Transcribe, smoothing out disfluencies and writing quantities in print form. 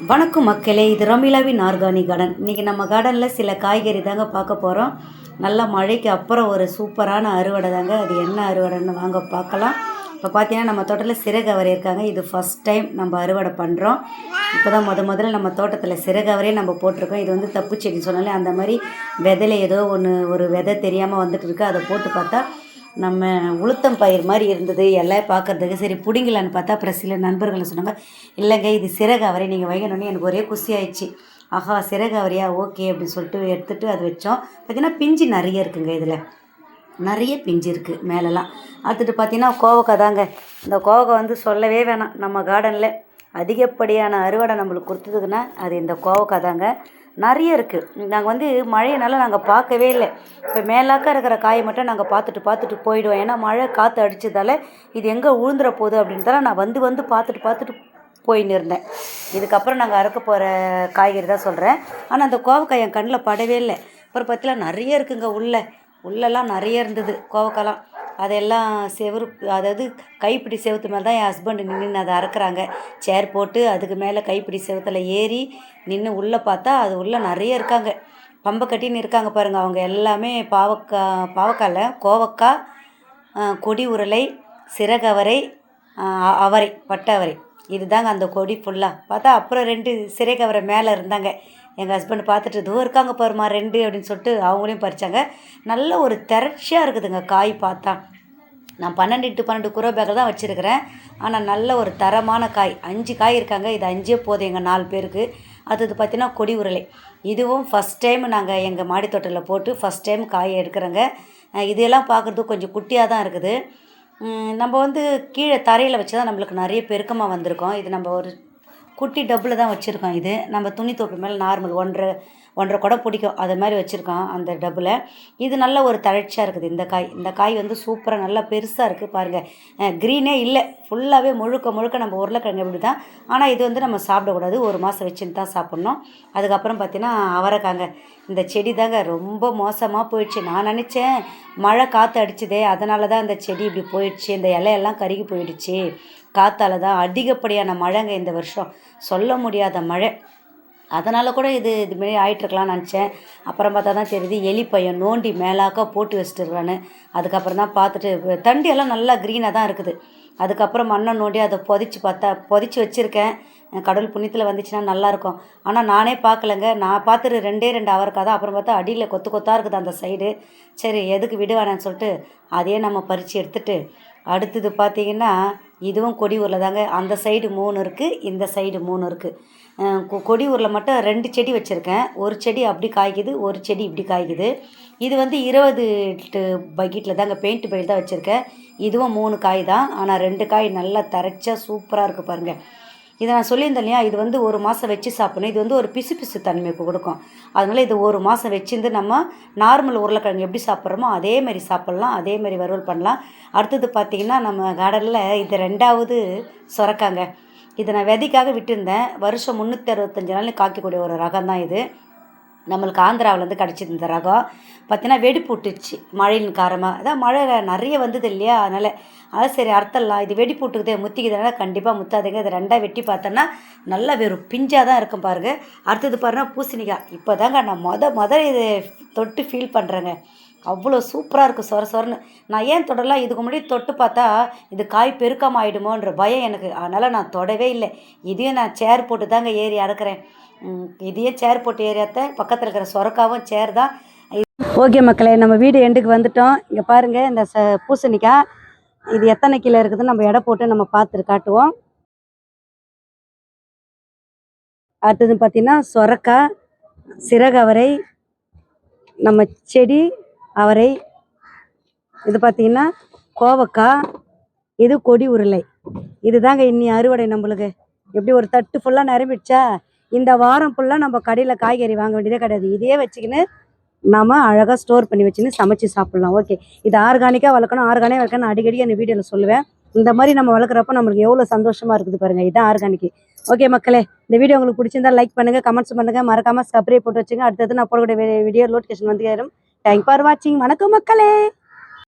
வணக்கம் மக்களே, இது ரமிளாவின் ஆர்கானிக் கார்டன். இன்றைக்கி நம்ம கார்டனில் சில காய்கறி தாங்க பார்க்க போகிறோம். நல்லா மழைக்கு அப்புறம் ஒரு சூப்பரான அறுவடை தாங்க. அது என்ன அறுவடைன்னு வாங்க பார்க்கலாம். இப்போ பார்த்தீங்கன்னா நம்ம தோட்டத்தில் சிறகவரை இருக்காங்க. இது ஃபஸ்ட் டைம் நம்ம அறுவடை பண்ணுறோம். இப்போ தான் முதல்ல நம்ம தோட்டத்தில் சிறகவரையே நம்ம போட்டிருக்கோம். இது வந்து தப்பு செடி சொன்னாலே அந்த மாதிரி விதையில ஏதோ ஒரு விதை தெரியாமல் வந்துட்டு இருக்கு. அதை போட்டு பார்த்தா நம்ம உளுத்தம் பயிர் மாதிரி இருந்தது. எல்லாம் பார்க்குறதுக்கு சரி பிடிங்கலான்னு பார்த்தா அப்புறம் சில நண்பர்கள் சொன்னாங்க, இல்லைங்க இது சிறகு அவரை நீங்கள் வைக்கணுன்னு எனக்கு ஒரே குசி ஆயிடுச்சு. ஆஹா, சிறகு அவரையா, ஓகே அப்படின்னு சொல்லிட்டு எடுத்துகிட்டு அது வச்சோம். பார்த்திங்கன்னா பிஞ்சு நிறைய இருக்குங்க. இதில் நிறைய பிஞ்சு இருக்குது மேலெலாம். அடுத்துட்டு பார்த்திங்கன்னா கோவக்காய் தாங்க. இந்த கோவக்காய் வந்து சொல்லவே வேணாம். நம்ம கார்டனில் அதிகப்படியான அறுவடை நம்மளுக்கு கொடுத்ததுக்குன்னா அது இந்த கோவக்காய் தாங்க. நிறைய இருக்குது. நாங்கள் வந்து மழையினால நாங்கள் பார்க்கவே இல்லை. இப்போ மேலாக்க இருக்கிற காயை மட்டும் நாங்கள் பார்த்துட்டு போயிடுவோம். ஏன்னா மழை காற்று அடித்ததால் இது எங்கே உழுந்துற போகுது அப்படின்றதால நான் வந்து பார்த்துட்டு போயின்னு இருந்தேன். இதுக்கப்புறம் நாங்கள் அறுக்க போகிற காய்கறி தான் சொல்கிறேன். ஆனால் அந்த கோவக்காய் என் கண்ணில் படவே இல்லை. அப்புறம் பார்த்தீங்கன்னா நிறைய இருக்குங்க. உள்ளெல்லாம் நிறைய இருந்தது கோவக்காய்லாம். அதெல்லாம் அதாவது கைப்பிடி செவுத்து மேலே தான் என் ஹஸ்பண்டு நின்று அதை அறுக்குறாங்க. சேர் போட்டு அதுக்கு மேலே கைப்பிடி செவுத்தில் ஏறி நின்று உள்ளே பார்த்தா அது உள்ளே நிறைய இருக்காங்க. பம்பை கட்டின்னு இருக்காங்க பாருங்கள். அவங்க எல்லாமே பாவக்காயில் கோவக்காய், கொடி உருளை, சிறகவரை, அவரை, பட்டை அவரை, இது தாங்க அந்த கொடி ஃபுல்லாக. பார்த்தா அப்புறம் 2 சிறகவரை மேலே இருந்தாங்க. எங்கள் ஹஸ்பண்ட் பார்த்துட்டு இதோ இருக்காங்க பாருமா 2 அப்படின்னு சொல்லிட்டு அவங்களையும் பறித்தாங்க. நல்ல ஒரு திரட்சியாக இருக்குதுங்க காய் பார்த்தா. நான் 12 குரோ பேக்கில் தான் வச்சுருக்கிறேன். ஆனால் நல்ல ஒரு தரமான காய். 5 காய் இருக்காங்க. இது 5 போதும் எங்கள் 4 பேருக்கு. அது பார்த்திங்கன்னா கொடி உருளை. இதுவும் ஃபஸ்ட் டைம் நாங்கள் எங்கள் மாடி தோட்டத்தில் போட்டு ஃபஸ்ட் டைம் காயை எடுக்கிறோங்க. இதெல்லாம் பார்க்குறதுக்கு கொஞ்சம் குட்டியாக தான் இருக்குது. நம்ம வந்து கீழே தரையில் வச்சு தான் நம்மளுக்கு நிறைய பெருக்கமாக வந்திருக்கோம். இது நம்ம ஒரு குட்டி டப்பில் தான் வச்சுருக்கோம். இது நம்ம துணி தோப்பு மேலே நார்மல் 1.5 குடம் பிடிக்கும் அது மாதிரி வச்சுருக்கோம் அந்த டப்பில். இது நல்ல ஒரு தழற்சியாக இருக்குது. இந்த காய் வந்து சூப்பராக நல்லா பெருசாக இருக்குது பாருங்கள். க்ரீனே இல்லை, ஃபுல்லாகவே முழுக்க நம்ம உருளைக்கிழங்கு இப்படி தான். ஆனால் இது வந்து நம்ம சாப்பிடக்கூடாது, 1 மாதம் வச்சுன்னு தான் சாப்பிட்ணும். அதுக்கப்புறம் பார்த்திங்கன்னா அவரைக்காங்க. இந்த செடி தாங்க ரொம்ப மோசமாக போயிடுச்சு. நான் நினச்சேன் மழை காற்று அடிச்சுதே அதனால தான் இந்த செடி இப்படி போயிடுச்சு, இந்த இலையெல்லாம் கருகி போயிடுச்சு. காற்றால தான் அதிகப்படியான மழைங்க இந்த வருஷம், சொல்ல முடியாத மழை. அதனால் கூட இதுமாரி ஆகிட்டுருக்கலாம்னு நினச்சேன். அப்புறம் பார்த்தா தான் தெரியுது எலி பையன் நோண்டி மேலாக்கா போட்டு வச்சுட்டுருக்கான்னு. அதுக்கப்புறம் தான் பார்த்துட்டு தண்டியெல்லாம் நல்லா க்ரீனாக தான் இருக்குது. அதுக்கப்புறம் மண்ணை நோண்டி அதை பொதிச்சு வச்சுருக்கேன். கடவுள் புண்ணியத்தில் வந்துச்சுன்னா நல்லாயிருக்கும். ஆனால் நானே பார்க்கலங்க. நான் பார்த்துட்டு 2 அவரைக்காய் தான். அப்புறம் பார்த்தா அடியில் கொத்தாக இருக்குது அந்த சைடு. சரி எதுக்கு விடுவானேன்னு சொல்லிட்டு அதையே நம்ம பறித்து எடுத்துகிட்டு அடுத்தது பார்த்திங்கன்னா இதுவும் கொடி ஊரில் தாங்க. அந்த சைடு 3 இருக்குது, இந்த சைடு 3 இருக்குது. கொடி ஊரில் மட்டும் 2 செடி வச்சுருக்கேன். ஒரு செடி அப்படி காய்க்குது, ஒரு செடி இப்படி காய்க்குது. இது வந்து 20 பக்கெட்டில் தாங்க, பெயிண்ட் பக்கெட் தான் வச்சுருக்கேன். இதுவும் 3 காய் தான். ஆனால் 2 காய் நல்லா தரைச்சா சூப்பராக இருக்குது பாருங்கள். இதை நான் சொல்லியிருந்தேன் இல்லையா, இது வந்து 1 மாதம் வச்சு சாப்பிடணும். இது வந்து ஒரு பிசு தன்மைக்கு கொடுக்கும். அதனால் இது 1 மாதம் வச்சுருந்து நம்ம நார்மல் உருளைக்கிழங்கு எப்படி சாப்பிட்றோமோ அதேமாரி சாப்பிட்லாம், அதேமாரி வறுவல் பண்ணலாம். அடுத்தது பார்த்திங்கன்னா நம்ம கார்டனில் இது 2வது சுரக்காங்க. இதை நான் விதைக்காக விட்டுருந்தேன். வருஷம் 365 நாள் காய்க்கக்கூடிய ஒரு ரகம் தான் இது. நம்மளுக்கு ஆந்திராவிலேருந்து கிடச்சிது இந்த ரகம். பார்த்தீங்கன்னா வெடிப்பு விட்டுச்சு மழையின் காரணமாக. அதான் மழை நிறைய வந்தது இல்லையா, அதனால் சரி அறுத்தலாம். இது வெடிப்பு விட்டுக்குதே, முத்திக்குதுனால கண்டிப்பாக முத்தாதுங்க. இது 2 வெட்டி பார்த்தோன்னா நல்லா வெறும் பிஞ்சாக தான் இருக்கும் பாருங்கள். அடுத்தது பாருங்கள் பூசணிக்காய். இப்போ தாங்க நான் முதல் இது தொட்டு ஃபீல் பண்ணுறேங்க. அவ்வளோ சூப்பராக இருக்குது, சொரன்னு. நான் ஏன் தொடரலாம், இதுக்கு முன்னாடி தொட்டு பார்த்தா இது காய் பெருக்காமல் ஆகிடுமோன்ற பயம் எனக்கு. அதனால் நான் தொடவே இல்லை. இதையும் நான் சேர் போட்டு தாங்க ஏறி அறுக்கிறேன். இதையே சேர் போட்டு ஏறியாத்த பக்கத்தில் இருக்கிற சொரக்காவும் சேர் தான். ஓகே மக்களே, நம்ம வீடு எண்டுக்கு வந்துட்டோம். இங்கே பாருங்கள் இந்த பூசணிக்காய் இது எத்தனை கிலோ இருக்குதுன்னு நம்ம எடை போட்டு நம்ம பார்த்துட்டு காட்டுவோம். அடுத்தது பார்த்திங்கன்னா சொரக்காய், சிறகவரை, நம்ம செடி அவரை, இது பார்த்திங்கன்னா கோவக்காய், இது கொடி உருளை. இது தாங்க இன்னி அறுவடை நம்மளுக்கு. எப்படி ஒரு தட்டு ஃபுல்லாக நிரம்பிடுச்சா. இந்த வாரம் ஃபுல்லாக நம்ம கடையில் காய்கறி வாங்க வேண்டியதே கிடையாது. இதே வச்சுக்கின்னு நம்ம அழகாக ஸ்டோர் பண்ணி வச்சுன்னு சமைச்சு சாப்பிட்லாம். ஓகே, இது ஆர்கானிக்காக வளர்க்கணும் நான் அடிக்கடி அந்த வீடியோவில் சொல்லுவேன். இந்த மாதிரி நம்ம வளர்க்குறப்ப நம்மளுக்கு எவ்வளோ சந்தோஷமாக இருக்குது பாருங்கள். இதுதான் ஆர்கானிக். ஓகே மக்களே, இந்த வீடியோ உங்களுக்கு பிடிச்சிருந்தா லைக் பண்ணுங்கள், கமெண்ட்ஸ் பண்ணுங்கள், மறக்காமல் சப்ஸ்கிரைப் போட்டு வச்சுங்க. அடுத்தது நான் போடக்கூடிய வீடியோ நோட்டிஃபிகேஷன் வந்து தேங்க்ஸ் ஃபார் வாட்சிங். வணக்கம் மக்களே.